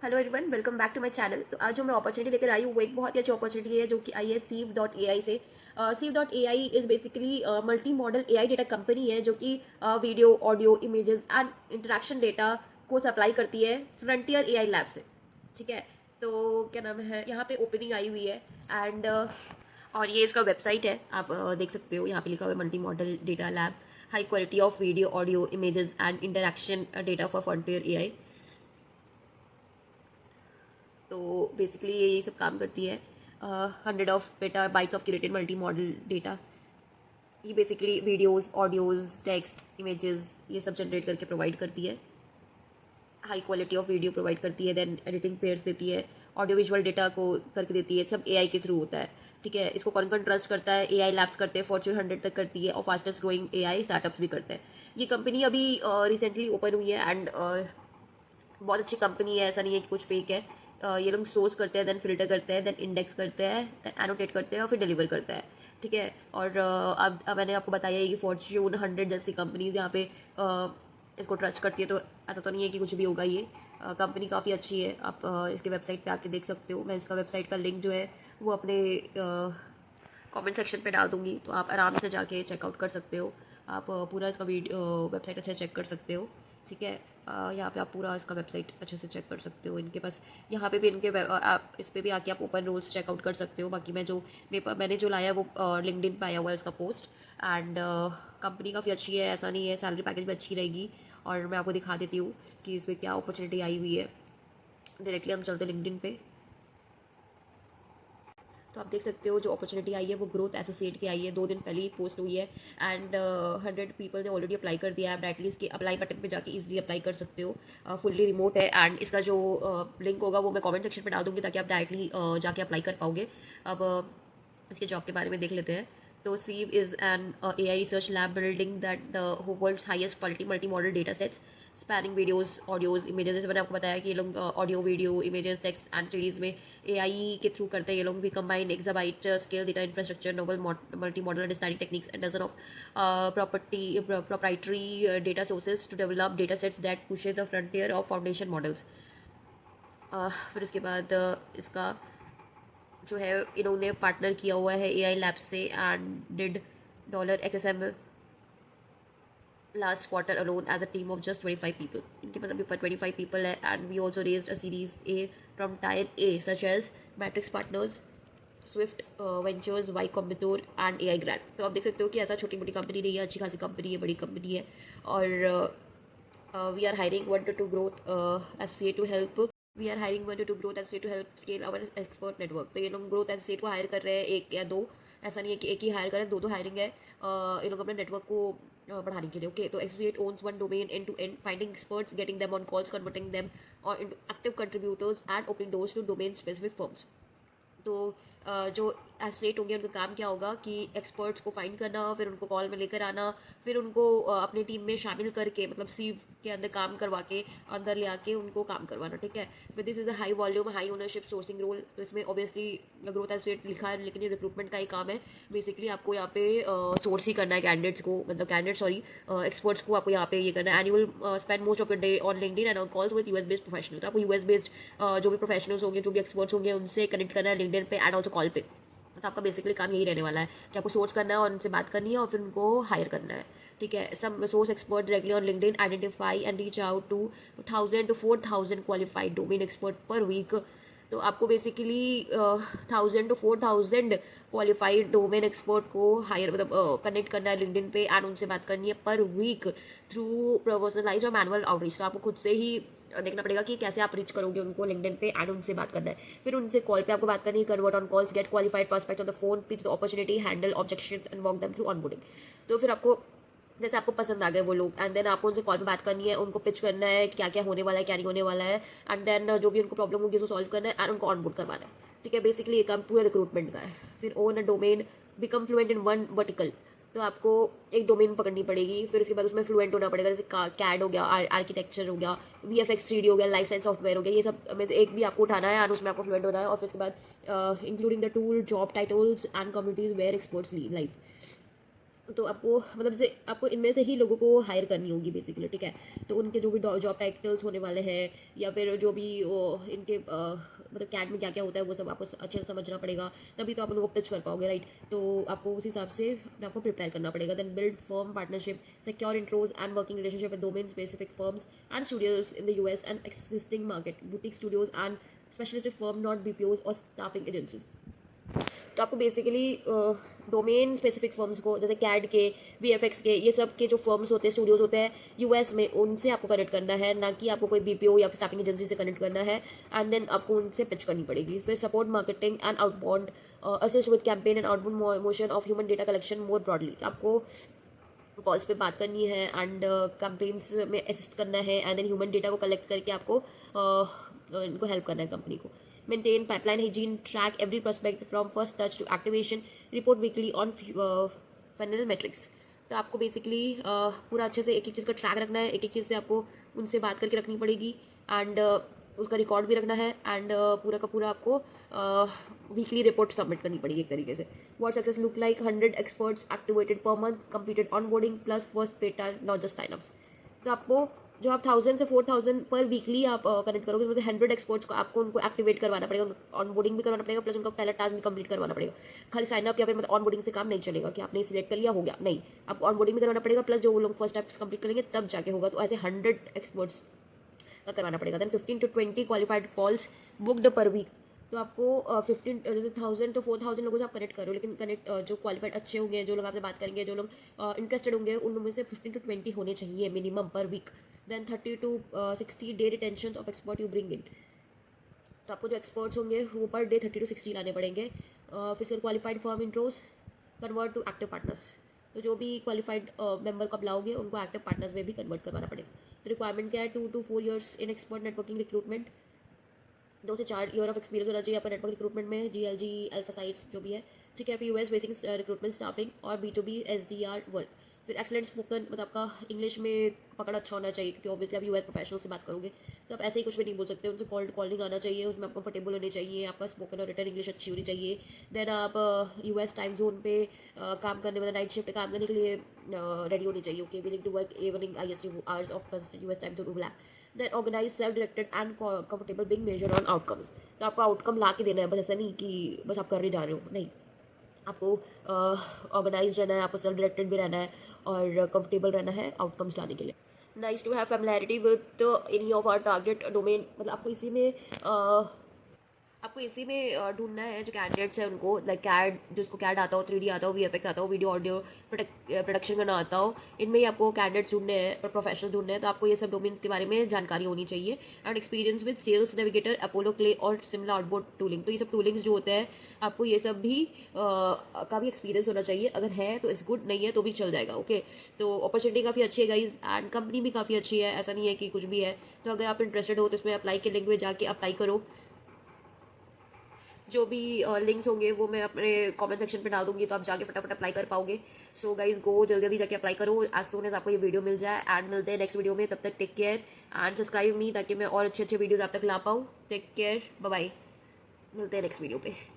Hello everyone, welcome back to my channel. तो आज जो मैं अपॉर्चुनिटी लेकर आई हूँ वो एक बहुत ही अच्छी अपॉर्चुनिटी है जो कि आई है Seev.ai से। Seev.ai is basically multi modal AI data company है जो कि video, audio, images and interaction data को सप्लाई करती है फ्रंटियर एआई लैब से। ठीक है, तो क्या नाम है, यहाँ पे ओपनिंग आई हुई है एंड और ये इसका वेबसाइट है। आप देख सकते हो, यहाँ पे लिखा हुआ है multi model data lab, high quality of video, audio, images and interaction data for frontier AI. तो बेसिकली ये यही सब काम करती है। 100 peta bytes of curated multi model data, ये basically videos, audios, text, images ये सब जनरेट करके प्रोवाइड करती है। High quality of video provide करती है, देन एडिटिंग पेयर्स देती है, ऑडियो विजुअल डेटा को करके देती है। सब एआई के थ्रू होता है। ठीक है, इसको कौन कौन ट्रस्ट करता है? एआई लैब्स करते हैं, फॉर्च्यून 100 तक करती है और फास्टेस्ट ग्रोइंग एआई स्टार्टअप्स भी करते हैं। ये कंपनी अभी रिसेंटली ओपन हुई है एंड बहुत अच्छी कंपनी है, ऐसा नहीं है कि कुछ फेक है। ये लोग सोर्स करते हैं, देन फिल्टर करते हैं, देन इंडेक्स करते हैं, देन एनोटेट करते हैं और फिर डिलीवर करता है। ठीक है, और अब मैंने आपको बताया है कि फॉर्च्यून 100 जैसी कंपनीज यहाँ पे इसको ट्रस्ट करती है, तो ऐसा तो नहीं है कि कुछ भी होगा। ये कंपनी काफ़ी अच्छी है। आप इसके वेबसाइट पे आके देख सकते हो। मैं इसका वेबसाइट का लिंक जो है वो अपने कमेंट सेक्शन पे डाल दूंगी, तो आप आराम से जाके चेकआउट कर सकते हो। आप पूरा इसका वीडियो वेबसाइट अच्छे से चेक कर सकते हो। ठीक है, यहाँ पे आप पूरा इसका वेबसाइट अच्छे से चेक कर सकते हो। इनके पास यहाँ पे भी आप इस पे भी आके आप ओपन रोल्स चेकआउट कर सकते हो। बाकी मैंने जो लाया है वो लिंक्डइन पे आया हुआ है उसका पोस्ट। एंड कंपनी काफ़ी अच्छी है, ऐसा नहीं है, सैलरी पैकेज भी अच्छी रहेगी। और मैं आपको दिखा देती हूँ कि इसमें क्या अपॉर्चुनिटी आई हुई है। डायरेक्टली हम चलते लिंक्डइन पे, तो आप देख सकते हो जो अपॉर्चुनिटी आई है वो ग्रोथ एसोसिएट की आई है। 2 दिन पहले ही पोस्ट हुई है एंड 100 पीपल ने ऑलरेडी अप्लाई कर दिया है। आप डायरेक्टली इसके अप्लाई बटन पे जाके इजीली अप्लाई कर सकते हो। फुल्ली रिमोट है एंड इसका जो लिंक होगा वो मैं कमेंट सेक्शन पे डाल दूंगी ताकि आप डायरेक्टली जाके अप्लाई कर पाओगे। अब इसके जॉब के बारे में देख लेते हैं। तो Seev is an AI research lab building that world's highest quality multi-modal data sets spanning videos, audios, images. जैसे मैंने आपको बताया कि ये लोग audio, video, images, text and series में एआई के थ्रू करते हैं। ये लोग भी combine exabyte scale data infrastructure, novel multi modal understanding techniques and dozen of proprietary data sources to develop data sets that pushes the frontier of foundation models. फिर उसके बाद इसका जो है, इन्होंने पार्टनर किया हुआ है एआई लैब से and did $XSM last quarter alone as a team of just 25 people. इनके पास अभी 25 people है and we also raised a series A from tier A such as Matrix Partners, Swift Ventures, Y Combinator and AI Grant. तो आप देख सकते हो कि ऐसा छोटी मोटी कंपनी नहीं है, अच्छी खासी कंपनी है, बड़ी कंपनी है। और we are hiring 1 to 2 growth associate to help we are hiring 1 to 2 growth associate to help scale our expert network. तो ये लोग ग्रोथ एसोसिएट को हायर कर रहे हैं, 1 या 2, ऐसा नहीं है कि एक ही हायर करें, 2 हायरिंग है। ये लोग अपने नेटवर्क को बढ़ाने के लिए। ओके, तो associate owns one domain and to end, finding experts, getting them on calls, converting them और into active contributors and opening doors to domain specific firms. तो जो एसोसिएट होंगे उनका काम क्या होगा कि एक्सपर्ट्स को फाइंड करना, फिर उनको कॉल में लेकर आना, फिर उनको अपनी टीम में शामिल करके, मतलब सीव के अंदर काम करवा के अंदर ले आके उनको काम करवाना। ठीक है, फिर this is a high volume high ownership sourcing role. तो इसमें ऑब्वियसली ग्रोथ एसोसिएट लिखा है, लेकिन ये रिक्रूटमेंट का ही काम है। बेसिकली आपको यहाँ पे सोर्स ही करना है कैंडिडेट्स को, मतलब एक्सपर्ट्स को आपको यहाँ पे ये करना है। Annual spend most of the day on LinkedIn and on calls with US based professional. तो आपको यूएस बेस्ड जो भी प्रोफेशनल्स होंगे, जो भी एक्सपर्ट्स होंगे, उनसे कनेक्ट करना है लिंक्डइन पे एंड ऑल्सो कॉल पे। तो आपका बेसिकली काम यही रहने वाला है कि आपको सोर्स करना है और उनसे बात करनी है और फिर उनको हायर करना है। ठीक है, some source expert directly on LinkedIn, identify and reach out to 1000 to 4000 qualified domain expert per week. तो आपको basically 1000 to 4000 qualified domain expert को हायर, मतलब कनेक्ट करना है लिंक्डइन पे एंड उनसे बात करनी है पर वीक थ्रू पर्सनलाइज्ड और मैनुअल आउटरीच। तो आपको खुद से ही देखना पड़ेगा कि कैसे आप रीच करोगे उनको लिंक्डइन पे एंड उनसे बात करना है। फिर उनसे कॉल पे आपको बात करनी है, convert on calls, get qualified prospect on the phone, pitch the opportunity, handle objections and walk them through onboarding. तो फिर आपको जैसे आपको पसंद आ गए वो लोग एंड देन आपको उनसे कॉल पे बात करनी है, उनको पिच करना है क्या क्या होने वाला है, क्या नहीं होने वाला है, एंड देन जो भी उनको प्रॉब्लम होगी उसको सॉल्व करना है एंड उनको ऑनबोर्ड करवाना है। ठीक है, बेसिकली ये काम पूरा रिक्रूटमेंट का है। फिर own a domain, become fluent in one vertical. तो आपको एक डोमेन पकड़नी पड़ेगी, फिर उसके बाद उसमें फ्लुएंट होना पड़ेगा। जैसे कैड हो गया, आर्किटेक्चर हो गया, VFX 3D हो गया, लाइफ साइंस सॉफ्टवेयर हो गया, ये सब में से एक भी आपको उठाना है और उसमें आपको फ्लुएंट होना है। और फिर उसके बाद including the tool, job titles and communities where experts life. तो आपको मतलब जैसे आपको इनमें से ही लोगों को हायर करनी होगी बेसिकली, ठीक है। तो उनके जो भी जॉब टाइटल्स होने वाले हैं या फिर जो भी इनके मतलब कैड में क्या क्या होता है वो सब आपको अच्छे से समझना पड़ेगा, तभी तो आप उनको पिच कर पाओगे, राइट। तो आपको उस हिसाब से अपने आपको प्रिपेयर करना पड़ेगा। Then build firm partnerships, secure intros and working relationship with domain specific firms and studios in the US and existing market, boutique studios and specialist firm, not BPOs और स्टाफिंग एजेंसीज। तो आपको basically domain specific firms को, जैसे CAD के, VFX के, ये सब के जो फर्म्स होते हैं, स्टूडियोज होते हैं यूएस में, उनसे आपको कनेक्ट करना है, ना कि आपको कोई बीपीओ या स्टाफिंग एजेंसी से कनेक्ट करना है। एंड देन आपको उनसे पिच करनी पड़ेगी। फिर support marketing and outbound, assist with campaign and outbound motion of human data collection more broadly. आपको कॉल्स पे बात करनी है एंड कैंपेन्स में असिस्ट करना है, एंड देन ह्यूमन डेटा को कलेक्ट करके आपको इनको हेल्प करना है कंपनी को। Maintain pipeline hygiene, track every prospect from first touch to activation, report weekly on funnel metrics। तो आपको बेसिकली पूरा अच्छे से एक एक चीज़ का ट्रैक रखना है, एक एक चीज़ से आपको उनसे बात करके रखनी पड़ेगी, एंड उसका रिकॉर्ड भी रखना है, एंड पूरा का पूरा आपको वीकली रिपोर्ट सबमिट करनी पड़ेगी एक तरीके से। What success look like, 100 experts activated per month, completed onboarding plus first PETA, not just synapses. तो आपको जो आप 1000 से 4000 पर वीकली आप कनेक्ट करोगे, उसमें से 100 एक्सपर्ट्स को आपको उनको एक्टिवेट करवाना पड़ेगा, ऑनबोर्डिंग भी करवाना पड़ेगा, प्लस उनका पहला टास्क भी कंप्लीट करवाना पड़ेगा। खाली साइनअप या फिर मतलब ऑनबोर्डिंग से काम नहीं चलेगा कि आपने सिलेक्ट कर लिया हो गया, नहीं, आपको ऑनबोर्डिंग भी करवाना पड़ेगा, प्लस जो वो लोग फर्स्ट टास्क कंप्लीट करेंगे तब जाके होगा। तो ऐसे 100 एक्सपर्ट्स का करवाना पड़ेगा। Then 15 to 20 qualified calls booked per week. तो आपको 15 जैसे 1000 to 4000 लोगों से आप कनेक्ट करो, लेकिन कनेक्ट जो क्वालिफाइड अच्छे होंगे, जो लोग आपसे बात करेंगे, जो लोग इंटरेस्टेड होंगे, उनमें से 15 to 20 होने चाहिए minimum per week. Then 30 to 60 day retention of expert you bring in. तो आपको जो एक्सपर्ट्स होंगे वो पर डे 30 to 60 लाने पड़ेंगे। फिर qualified firm intros convert to active partners. तो जो भी क्वालिफाइड मेंबर को आप लाओगे उनको एक्टिव पार्टनर्स में भी कन्वर्ट करवाना पड़ेगा। तो रिक्वायरमेंट क्या है, 2 to 4 years in expert networking recruitment, 2 से 4 ईयर ऑफ एक्सपीरियंस होना चाहिए आपका नेटवर्क रिक्रूटमेंट में, जीएलजी, अल्फा साइट्स जो भी है, ठीक है। फिर यूएस बेसिक रिक्रूटमेंट, स्टाफिंग और B2B SDR वर्क। फिर एक्सलेंट स्पोकन, मतलब आपका इंग्लिश में पकड़ अच्छा होना चाहिए, क्योंकि ऑब्वियसली आप यूएस प्रोफेशनल से बात करोगे तो आप ऐसे ही कुछ भी नहीं बोल सकते, उनसे कॉलिंग आना चाहिए, उसमें आप कंफर्टेबल होने चाहिए, आपका स्पोकन और रिटन इंग्लिश अच्छी होनी चाहिए। देन आप यूएस टाइम जोन पे काम करने, मतलब नाइट शिफ्ट काम करने के लिए रेडी होनी चाहिए, okay, willing to work evening IST hours of US time zone overlap. Then organise, self directed and comfortable being measure on outcomes. तो आपको आउटकम ला के देना है, बस ऐसा नहीं कि बस आप करने जा रहे हो, नहीं, आपको ऑर्गेनाइज रहना है, आपको सेल्फ डायरेक्टेड भी रहना है और कंफर्टेबल रहना है आउटकम्स लाने के लिए। Nice to have familiarity with any of our target domain. मतलब आपको इसी में ढूंढना है जो कैंडिडेट्स हैं उनको, लाइक कैड, जिसको कैड आता हो, 3D आता हो, VFX आता हो, वीडियो ऑडियो प्रोडक्शन करना आता हो, इनमें ही आपको कैंडिडेट्स ढूंढने हैं और प्रोफेशनल ढूंढने हैं। तो आपको ये सब डोमेन के बारे में जानकारी होनी चाहिए, and experience with Sales Navigator, Apollo Clay और सिमिलर आउटबोर्ड टूलिंग। तो ये सब टूलिंग्स जो होते हैं आपको ये सब भी का भी एक्सपीरियंस होना चाहिए। अगर है तो इट्स गुड, नहीं है तो भी चल जाएगा, ओके। तो अपॉर्चुनिटी काफ़ी अच्छी है गाइज, एंड कंपनी भी काफ़ी अच्छी है, ऐसा नहीं है कि कुछ भी है। तो अगर आप इंटरेस्टेड हो तो इसमें अप्लाई के लिंक में जाके अप्लाई करो। जो भी लिंक्स होंगे वो मैं अपने कमेंट सेक्शन पे डाल दूंगी, तो आप जाके फटाफट अप्लाई कर पाओगे। सो गाइज गो, जल्दी जल्दी जाके अप्लाई करो एज सून एज आपको ये वीडियो मिल जाए। एंड मिलते हैं नेक्स्ट वीडियो में, तब तक take care and subscribe me, ताकि मैं और अच्छे अच्छे वीडियोज आप तक ला पाऊँ। टेक केयर, बाय बाय, मिलते हैं नेक्स्ट वीडियो पे।